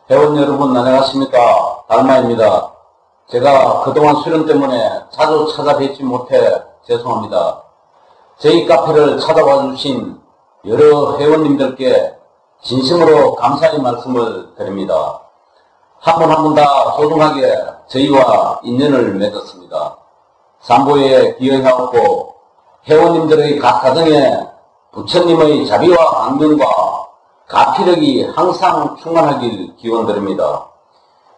회원 여러분 안녕하십니까. 달마입니다. 제가 그동안 수련 때문에 자주 찾아뵙지 못해 죄송합니다. 저희 카페를 찾아와 주신 여러 회원님들께 진심으로 감사의 말씀을 드립니다. 한 분 한 분 다 소중하게 저희와 인연을 맺었습니다. 삼보에 기여해왔고 회원님들의 각 가정에 부처님의 자비와 안면과 가피력이 항상 충만하길 기원드립니다.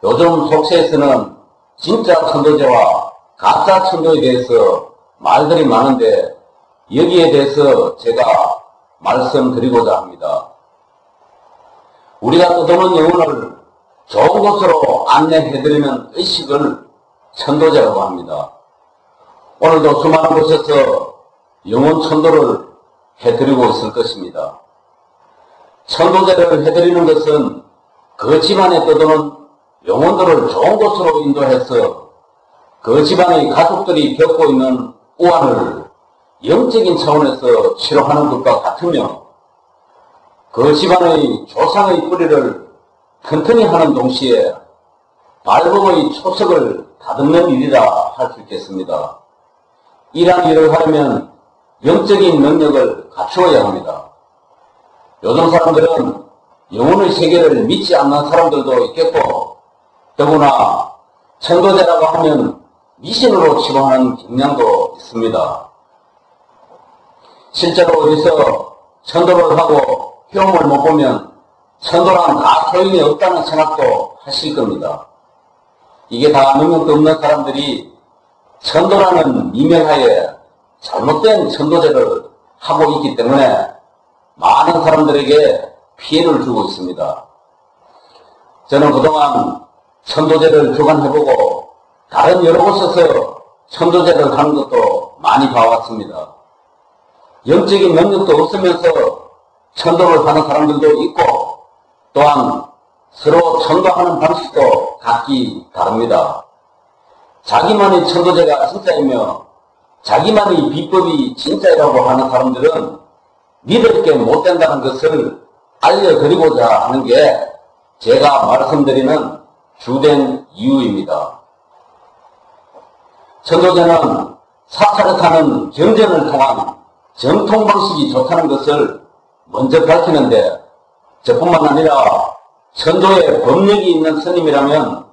요즘 속세에서는 진짜 천도제와 가짜 천도에 대해서 말들이 많은데 여기에 대해서 제가 말씀드리고자 합니다. 우리가 떠도는 영혼을 좋은 곳으로 안내해드리는 의식을 천도제라고 합니다. 오늘도 수많은 곳에서 영혼 천도를 해드리고 있을 것입니다. 천도제를 해드리는 것은 그 집안에 떠도는 영혼들을 좋은 곳으로 인도해서 그 집안의 가족들이 겪고 있는 우환을 영적인 차원에서 치료하는 것과 같으며 그 집안의 조상의 뿌리를 튼튼히 하는 동시에 발범의 초석을 다듬는 일이라 할 수 있겠습니다. 이러한 일을 하려면 영적인 능력을 갖추어야 합니다. 요즘 사람들은 영혼의 세계를 믿지 않는 사람들도 있겠고 더구나 천도제라고 하면 미신으로 치부하는 경향도 있습니다. 실제로 어디서 천도를 하고 효험을 못 보면 천도란 다 소용이 없다는 생각도 하실 겁니다. 이게 다 능력도 없는 사람들이 천도라는 미명하에 잘못된 천도제를 하고 있기 때문에 많은 사람들에게 피해를 주고 있습니다. 저는 그동안 천도제를 주관해보고 다른 여러 곳에서 천도제를 하는 것도 많이 봐왔습니다. 영적인 능력도 없으면서 천도를 하는 사람들도 있고 또한 서로 천도하는 방식도 각기 다릅니다. 자기만의 천도제가 진짜이며 자기만의 비법이 진짜라고 하는 사람들은 믿을 게 못 된다는 것을 알려드리고자 하는 게 제가 말씀드리는 주된 이유입니다. 천도제는 사찰을 타는 경전을 통한 정통 방식이 좋다는 것을 먼저 밝히는데 저뿐만 아니라 천도에 법력이 있는 스님이라면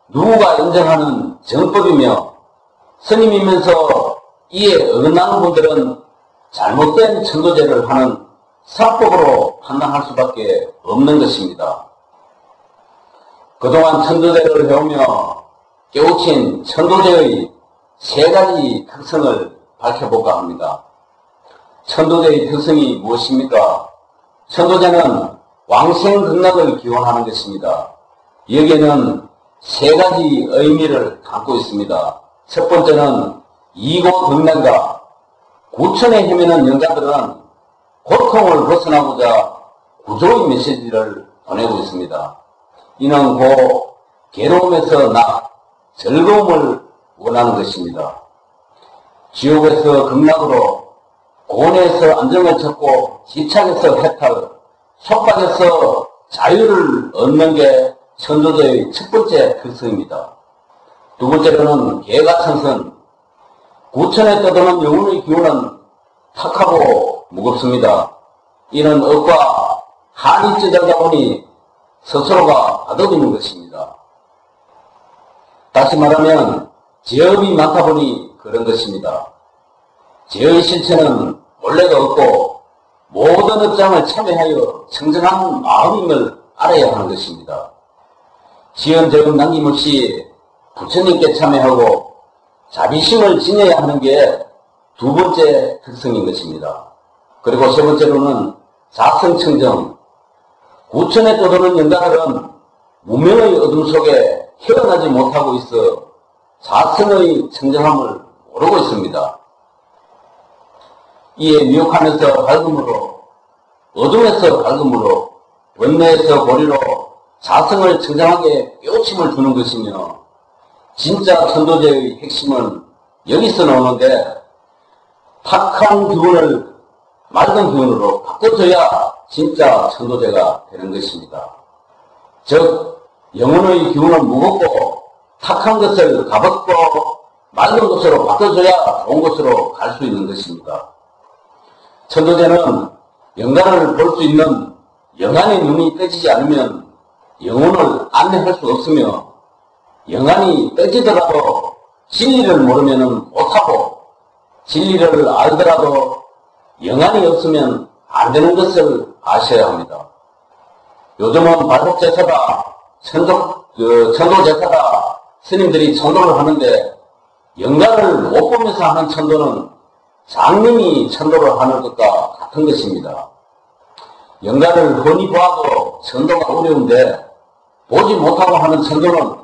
누구가 인정하는 정법이며 스님이면서 이에 어긋나는 분들은 잘못된 천도제를 하는 사법으로 판단할 수밖에 없는 것입니다. 그동안 천도제를 해오며 깨우친 천도제의 세 가지 특성을 밝혀볼까 합니다. 천도제의 특성이 무엇입니까? 천도제는 왕생극락을 기원하는 것입니다. 여기에는 세 가지 의미를 담고 있습니다. 첫 번째는 이고극락이다. 구천에 헤매는 영자들은 고통을 벗어나고자 구조의 메시지를 보내고 있습니다. 이는 고 괴로움에서 즐거움을 원하는 것입니다. 지옥에서 극락으로, 고뇌에서 안정을 찾고 집착에서 해탈, 속박에서 자유를 얻는 게 천도제의 첫 번째 특성입니다. 두 번째로는 개가천선, 구천에 떠도는 영혼의 기운은 탁하고 무겁습니다. 이는 억과 한이 찢어져 보니 스스로가 받아들이는 것입니다. 다시 말하면 죄업이 많다 보니 그런 것입니다. 죄의 실체는 원래가 없고 모든 업장을 참여하여 청정한 마음임을 알아야 하는 것입니다. 지은 죄은 남김없이 부처님께 참여하고 자비심을 지녀야 하는 게 두 번째 특성인 것입니다. 그리고 세 번째로는 자성청정. 구천에 떠도는 영가들은 무명의 어둠 속에 헤어나지 못하고 있어 자성의 청정함을 모르고 있습니다. 이에 미혹하면서 밝음으로, 어둠에서 밝음으로, 원내에서 고리로 자성을 청정하게 깨우침을 주는 것이며 진짜 천도제의 핵심은 여기서 나오는데 탁한 기운을 맑은 기운으로 바꿔줘야 진짜 천도제가 되는 것입니다. 즉 영혼의 기운은 무겁고 탁한 것을 가볍고 맑은 것으로 바꿔줘야 좋은 것으로 갈 수 있는 것입니다. 천도제는 영간을 볼 수 있는 영안의 눈이 떠지지 않으면 영혼을 안내할 수 없으며, 영안이 떠지더라도 진리를 모르면 못하고, 진리를 알더라도 영안이 없으면 안 되는 것을 아셔야 합니다. 요즘은 발복제사다, 천도제사다, 스님들이 천도를 하는데 영간을 못 보면서 하는 천도는 장님이 천도를 하는 것과 같은 것입니다. 영간을 흔히 봐도 천도가 어려운데 보지 못하고 하는 천도는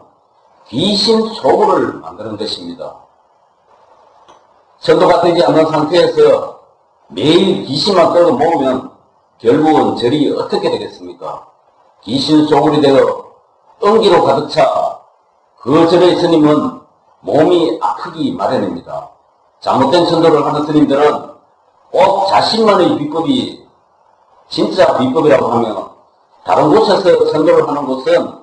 귀신 소굴을 만드는 것입니다. 천도가 되지 않는 상태에서 매일 귀신만 끌어 모으면 결국은 절이 어떻게 되겠습니까? 귀신 소굴이 되어 은기로 가득 차 그 절의 스님은 몸이 아프기 마련입니다. 잘못된 천도를 하는 스님들은 꼭 자신만의 비법이 진짜 비법이라고 하면 다른 곳에서 천도를 하는 곳은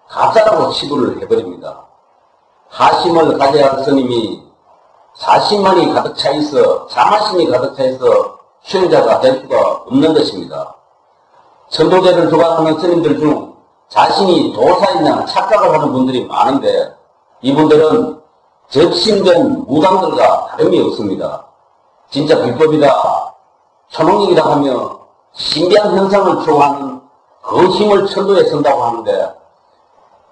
가짜라고 치부를 해버립니다. 하심을 가져야 할 스님이 사심만이 가득 차 있어, 자만심이 가득 차 있어 수행자가 될 수가 없는 것입니다. 천도제를 주관하는 스님들 중 자신이 도사이냐 착각을 하는 분들이 많은데, 이분들은 접신된 무당들과 다름이 없습니다. 진짜 비법이다, 초능력이다 하며 신비한 현상을 추구하는 그 힘을 천도에 쓴다고 하는데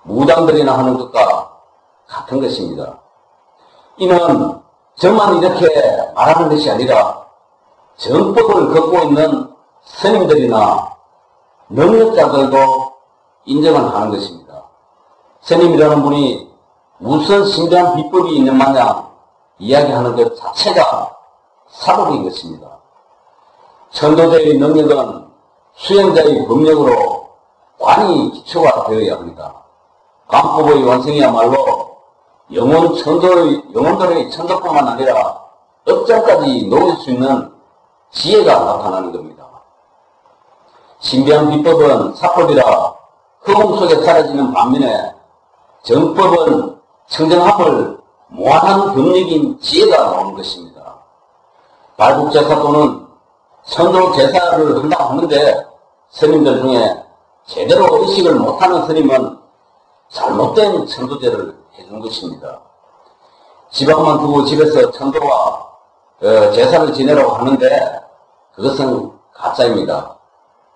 무당들이나 하는 것과 같은 것입니다. 이는 저만 이렇게 말하는 것이 아니라 정법을 걷고 있는 스님들이나 능력자들도 인정을 하는 것입니다. 스님이라는 분이 무슨 신비한 비법이 있는 마냥 이야기하는 것 자체가 사복인 것입니다. 천도제의 능력은 수행자의 법력으로 관이 기초가 되어야 합니다. 관법의 완성이야말로 영혼들의 천도뿐만 아니라 업장까지 녹일 수 있는 지혜가 나타나는 겁니다. 신비한 비법은 사법이라 허공 속에 사라지는 반면에 정법은 청정함을 모아한 경력인 지혜가 나오는 것입니다. 발국제사 또는 천도제사를 한다고 하는데 스님들 중에 제대로 의식을 못하는 스님은 잘못된 천도제를 해준 것입니다. 지방만 두고 집에서 천도와 제사를 지내라고 하는데 그것은 가짜입니다.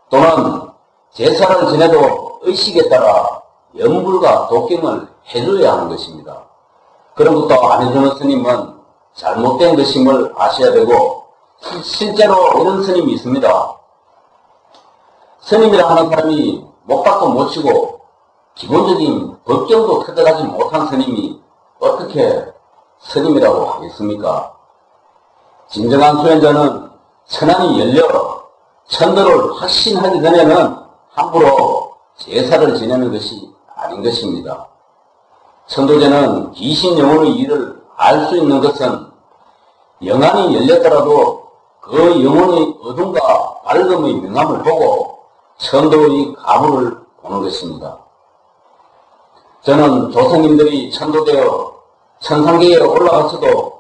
또는 제사를 지내도 의식에 따라 염불과 독경을 해줘야 하는 것입니다. 그런 것도 안 해주는 스님은 잘못된 것임을 아셔야 되고, 실제로 이런 스님이 있습니다. 스님이라 하는 사람이 목닥도 못 치고 기본적인 법경도 터득하지 못한 스님이 어떻게 스님이라고 하겠습니까? 진정한 수행자는 천안이 열려 천도를 확신하기 전에는 함부로 제사를 지내는 것이 아닌 것입니다. 천도제는 귀신 영혼의 일을 알 수 있는 것은 영안이 열렸더라도 그 영혼의 어둠과 밝음의 명암을 보고 천도의 가부를 보는 것입니다. 저는 조상님들이 천도되어 천상계에 올라갔어도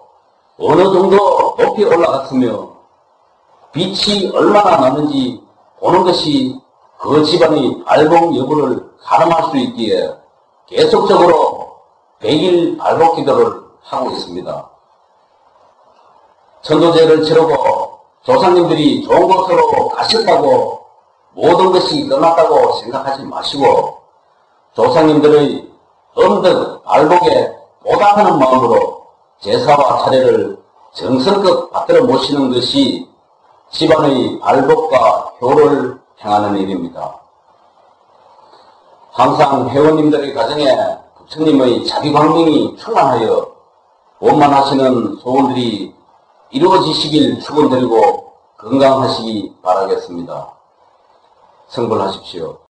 어느 정도 높이 올라갔으며 빛이 얼마나 나는지 보는 것이 그 집안의 발복 여부를 가늠할 수 있기에 계속적으로 100일 발복 기도를 하고 있습니다. 천도제를 치르고 조상님들이 좋은 곳으로 가셨다고 모든 것이 끝났다고 생각하지 마시고 조상님들의 엄덕 발복에 보답하는 마음으로 제사와 차례를 정성껏 받들어 모시는 것이 집안의 발복과 효를 행하는 일입니다. 항상 회원님들의 가정에 부처님의 자비광명이 충만하여 원만하시는 소원들이 이루어지시길 축원드리고 건강하시기 바라겠습니다. 성불하십시오.